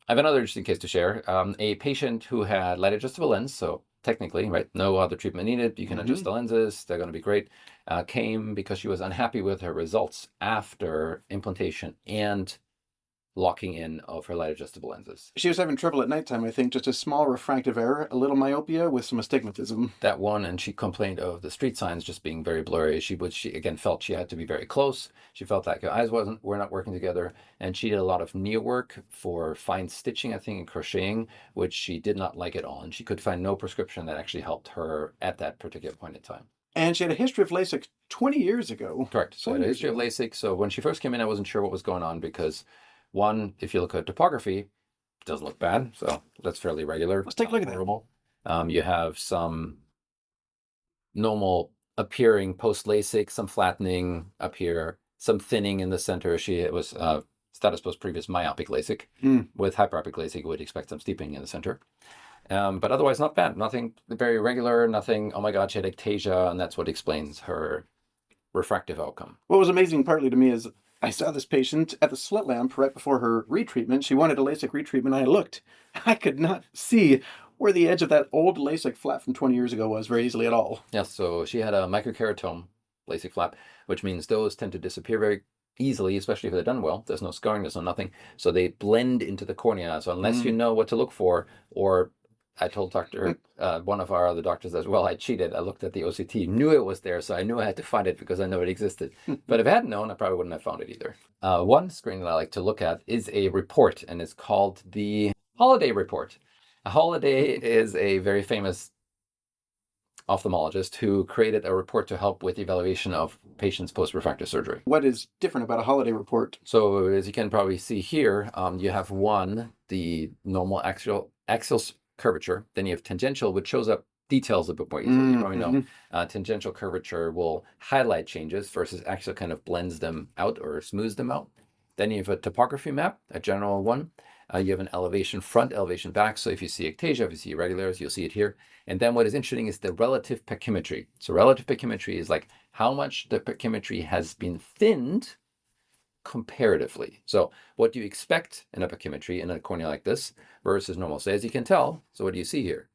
I have another interesting case to share. A patient who had light adjustable lens, so technically, right, no other treatment needed. You can adjust the lenses; they're going to be great. Came because she was unhappy with her results after implantation and locking in of her light adjustable lenses. She was having trouble at nighttime, I think, just a small refractive error, a little myopia with some astigmatism. That one, and she complained of the street signs just being very blurry. She again felt she had to be very close. She felt like her eyes were not working together, and she did a lot of needlework for fine stitching, I think, and crocheting, which she did not like at all. And she could find no prescription that actually helped her at that particular point in time. And she had a history of LASIK 20 years ago. Correct. So I had a history of LASIK. So when she first came in, I wasn't sure what was going on because, one, if you look at topography, it doesn't look bad. So that's fairly regular. Let's take a look at that. You have some normal appearing post LASIK, some flattening up here, some thinning in the center. She was status post previous myopic LASIK. With hyperopic LASIK, you would expect some steepening in the center. But otherwise, not bad. Nothing very regular, nothing, oh my God, she had ectasia, and that's what explains her refractive outcome. What was amazing partly to me is I saw this patient at the slit lamp right before her retreatment. She wanted a LASIK retreatment. I looked. I could not see where the edge of that old LASIK flap from 20 years ago was very easily at all. Yes, so she had a microkeratome LASIK flap, which means those tend to disappear very easily, especially if they're done well. There's no scarring, there's no nothing. So they blend into the cornea. So unless you know what to look for, or I told one of our other doctors as well, I cheated. I looked at the OCT, knew it was there, so I knew I had to find it because I know it existed. But if I hadn't known, I probably wouldn't have found it either. One screen that I like to look at is a report, and it's called the Holladay report. Holladay is a very famous ophthalmologist who created a report to help with evaluation of patients post-refractive surgery. What is different about a Holladay report? So as you can probably see here, you have the normal axial curvature, then you have tangential, which shows up details a bit more easily. You probably know tangential curvature will highlight changes versus axial kind of blends them out or smooths them out. Then you have a topography map, a general one. You have an elevation front, elevation back. So if you see ectasia, if you see irregulars, you'll see it here. And then what is interesting is the relative pachymetry. So relative pachymetry is like how much the pachymetry has been thinned comparatively. So what do you expect in a pachymetry in a cornea like this versus normal? So as you can tell, so what do you see here?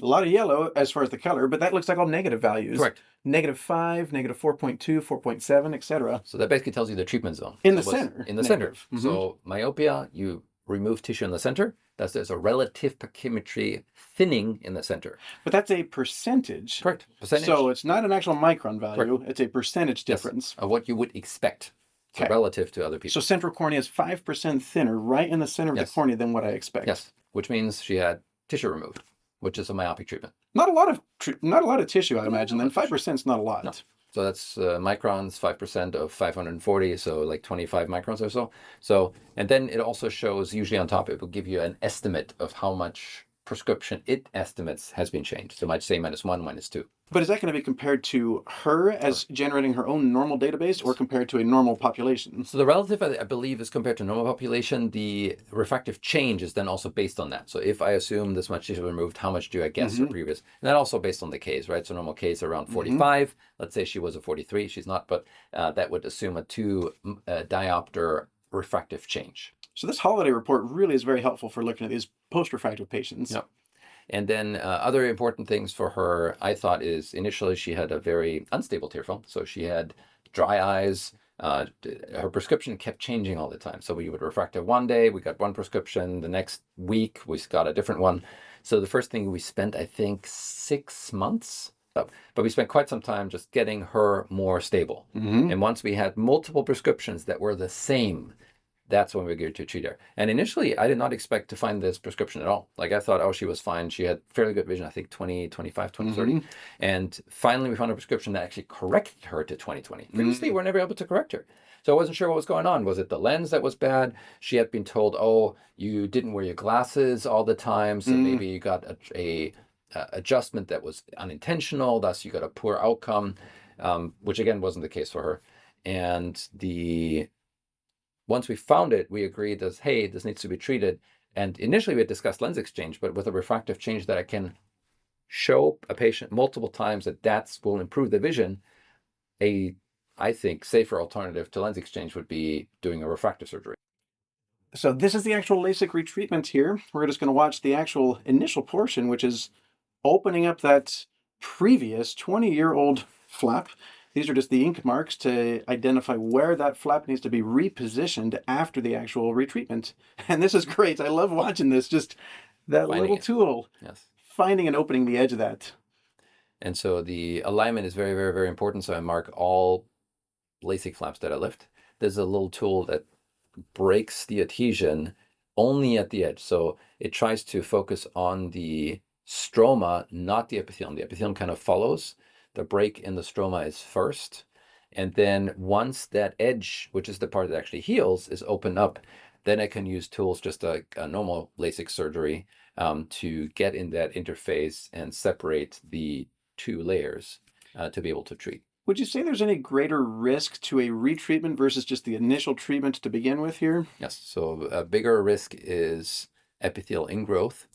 A lot of yellow as far as the color, but that looks like all negative values. Correct. -5, -4.2, 4.7, etc. So that basically tells you the treatment zone. In the center. In the center. So myopia, you remove tissue in the center. There's a relative pachymetry thinning in the center. But that's a percentage. Correct. Percentage. So it's not an actual micron value. Correct. It's a percentage difference. Of what you would expect. So relative to other people. So central cornea is 5% thinner right in the center of the cornea than what I expect. Yes, which means she had tissue removed, which is a myopic treatment. Not a lot of tissue, I'd imagine. Then 5% is not a lot. No. So that's microns, 5% of 540, so like 25 microns or so. So, and then it also shows, usually on top, it will give you an estimate of how much prescription it estimates has been changed. So it might say -1, -2. But is that going to be compared to her as generating her own normal database or compared to a normal population? So the relative, I believe, is compared to normal population. The refractive change is then also based on that. So if I assume this much tissue removed, how much do I guess for previous? And that also based on the case, right? So normal case around 45. Let's say she was a 43. She's not, but that would assume a 2 diopter refractive change. So this Holladay report really is very helpful for looking at these post-refractive patients. Yep. And then other important things for her, I thought, is initially she had a very unstable tear film. So she had dry eyes. Her prescription kept changing all the time. So we would refract it one day, we got one prescription. The next week, we got a different one. So the first thing we spent, I think, 6 months. But we spent quite some time just getting her more stable. And once we had multiple prescriptions that were the same, that's when we agreed to treat her. And initially, I did not expect to find this prescription at all. Like I thought, oh, she was fine. She had fairly good vision, I think 20/25, 20/30. And finally, we found a prescription that actually corrected her to 20/20. Previously, we were never able to correct her. So I wasn't sure what was going on. Was it the lens that was bad? She had been told, oh, you didn't wear your glasses all the time. So maybe you got a adjustment that was unintentional. Thus, you got a poor outcome, which again, wasn't the case for her. And once we found it, we agreed that, hey, this needs to be treated. And initially we had discussed lens exchange, but with a refractive change that I can show a patient multiple times that will improve the vision, I think, safer alternative to lens exchange would be doing a refractive surgery. So this is the actual LASIK retreatment here. We're just going to watch the actual initial portion, which is opening up that previous 20-year-old flap. These are just the ink marks to identify where that flap needs to be repositioned after the actual retreatment. And this is great. I love watching this, just that Finding little it. tool, Yes. finding and opening the edge of that. And so the alignment is very, very, very important. So I mark all LASIK flaps that I lift. There's a little tool that breaks the adhesion only at the edge. So it tries to focus on the stroma, not the epithelium. The epithelium kind of follows. The break in the stroma is first. And then once that edge, which is the part that actually heals, is opened up, then I can use tools just like a normal LASIK surgery to get in that interface and separate the two layers to be able to treat. Would you say there's any greater risk to a retreatment versus just the initial treatment to begin with here? Yes, so a bigger risk is epithelial ingrowth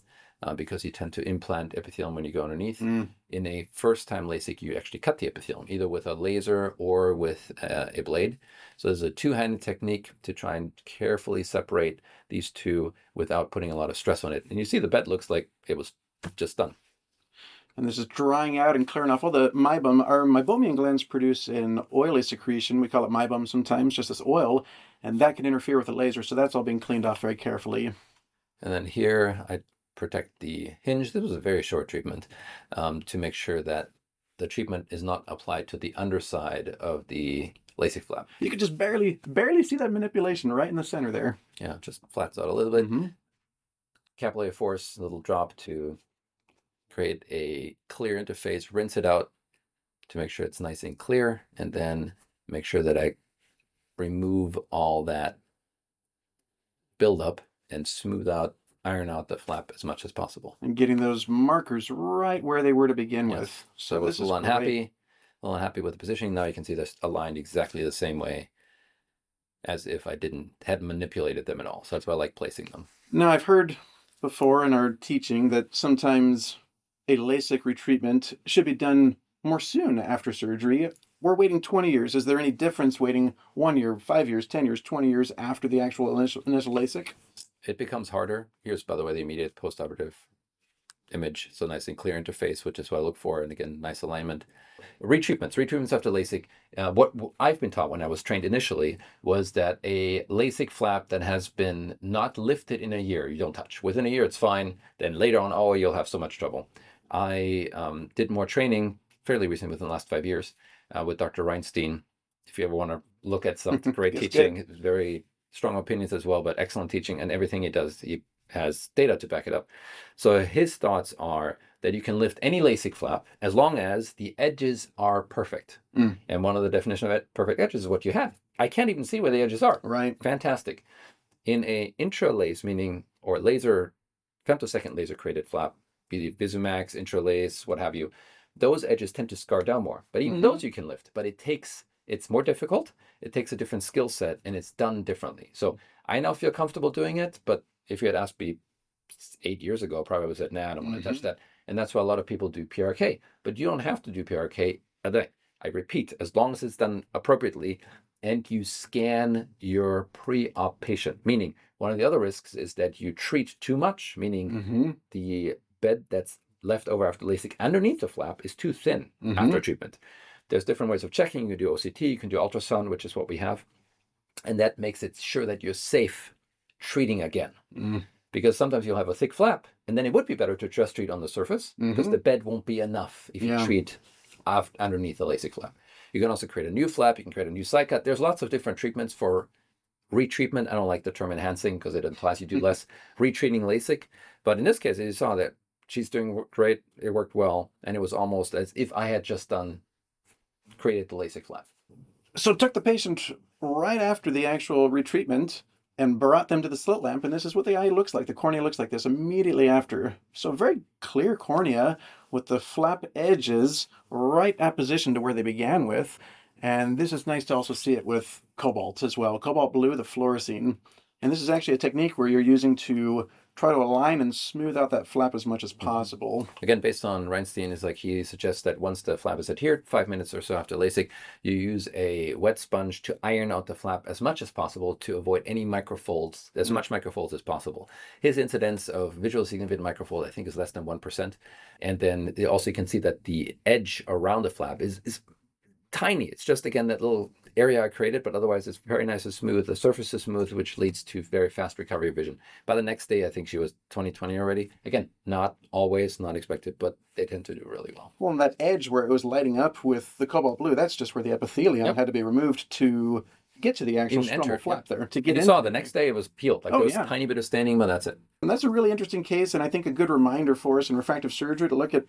because you tend to implant epithelium when you go underneath. In a first-time LASIK, you actually cut the epithelium, either with a laser or with a blade. So there's a two-handed technique to try and carefully separate these two without putting a lot of stress on it. And you see the bed looks like it was just done. And this is drying out and clearing off all the meibum. Our meibomian glands produce an oily secretion. We call it meibum sometimes, just this oil, and that can interfere with the laser. So that's all being cleaned off very carefully. And then here I protect the hinge. This was a very short treatment to make sure that the treatment is not applied to the underside of the LASIK flap. You could just barely see that manipulation right in the center there. Yeah, just flats out a little bit. Capillary force, a little drop to create a clear interface, rinse it out to make sure it's nice and clear, and then make sure that I remove all that buildup and smooth out, iron out the flap as much as possible. And getting those markers right where they were to begin with. So I was a little unhappy with the positioning. Now you can see this aligned exactly the same way as if I hadn't manipulated them at all. So that's why I like placing them. Now I've heard before in our teaching that sometimes a LASIK retreatment should be done more soon after surgery. We're waiting 20 years. Is there any difference waiting 1 year, 5 years, 10 years, 20 years after the actual initial LASIK? It becomes harder. Here's, by the way, the immediate postoperative image. So nice and clear interface, which is what I look for. And again, nice alignment. Retreatments after LASIK. What I've been taught when I was trained initially was that a LASIK flap that has been not lifted in a year, you don't touch. Within a year, it's fine. Then later on, oh, you'll have so much trouble. I did more training fairly recently within the last 5 years with Dr. Reinstein. If you ever want to look at some great teaching, very strong opinions as well, but excellent teaching, and everything he does, he has data to back it up. So his thoughts are that you can lift any LASIK flap as long as the edges are perfect. And one of the definitions of perfect edges is what you have. I can't even see where the edges are. Right. Fantastic. In a intralace, or laser, femtosecond laser created flap, be it Visumax, intralace, what have you, those edges tend to scar down more. But even those you can lift, but it's more difficult. It takes a different skill set and it's done differently. So I now feel comfortable doing it, but if you had asked me 8 years ago, I probably would have said, nah, I don't want to touch that. And that's why a lot of people do PRK. But you don't have to do PRK. I repeat, as long as it's done appropriately and you scan your pre-op patient, meaning one of the other risks is that you treat too much, meaning the bed that's left over after LASIK underneath the flap is too thin after treatment. There's different ways of checking. You can do OCT, you can do ultrasound, which is what we have. And that makes it sure that you're safe treating again. Because sometimes you'll have a thick flap, and then it would be better to just treat on the surface because the bed won't be enough if you treat underneath the LASIK flap. You can also create a new flap. You can create a new side cut. There's lots of different treatments for retreatment. I don't like the term enhancing because it implies you do less retreating LASIK. But in this case, you saw that she's doing great. It worked well. And it was almost as if I had just created the LASIK flap. So took the patient right after the actual retreatment and brought them to the slit lamp, and this is what the eye looks like. The cornea looks like this immediately after. So very clear cornea with the flap edges right at position to where they began with. And this is nice to also see it with cobalt as well. Cobalt blue, the fluorescein. And this is actually a technique where you're using to try to align and smooth out that flap as much as possible. Again, based on Reinstein, is like he suggests that once the flap is adhered, 5 minutes or so after LASIK, you use a wet sponge to iron out the flap as much as possible to avoid any microfolds, as much microfolds as possible. His incidence of visually significant microfold, I think, is less than 1%. And then also you can see that the edge around the flap is tiny. It's just, again, that little area I created, but otherwise it's very nice and smooth. The surface is smooth, which leads to very fast recovery of vision. By the next day, I think she was 20/20 already. Again, not always, not expected, but they tend to do really well. Well, and that edge where it was lighting up with the cobalt blue, that's just where the epithelium had to be removed to get to the actual stromal flap there. To get and you in. saw the next day it was peeled. Like there was a tiny bit of staining, but that's it. And that's a really interesting case, and I think a good reminder for us in refractive surgery to look at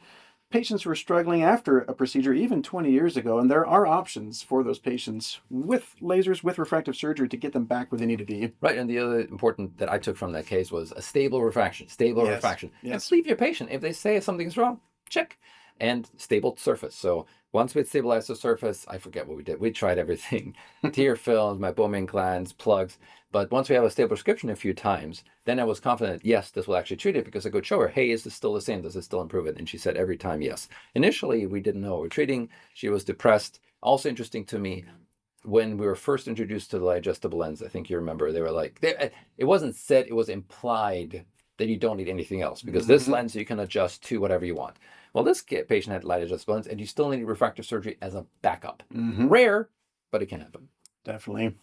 patients who are struggling after a procedure, even 20 years ago, and there are options for those patients with lasers, with refractive surgery to get them back where they need to be. Right, and the other important that I took from that case was a stable refraction, refraction. Yes. And believe your patient. If they say something's wrong, check. And stable surface. So once we'd stabilized the surface, I forget what we did. We tried everything. Tear films, meibomian glands, plugs. But once we have a stable prescription a few times, then I was confident, yes, this will actually treat it, because I could show her, hey, is this still the same? Does it still improve it? And she said every time, yes. Initially, we didn't know what we were treating. She was depressed. Also interesting to me, when we were first introduced to the light adjustable lens, I think you remember, they were like, it wasn't said, it was implied that you don't need anything else, because this lens you can adjust to whatever you want. Well, this patient had light adjustable lens, and you still need refractive surgery as a backup. Rare, but it can happen. Definitely.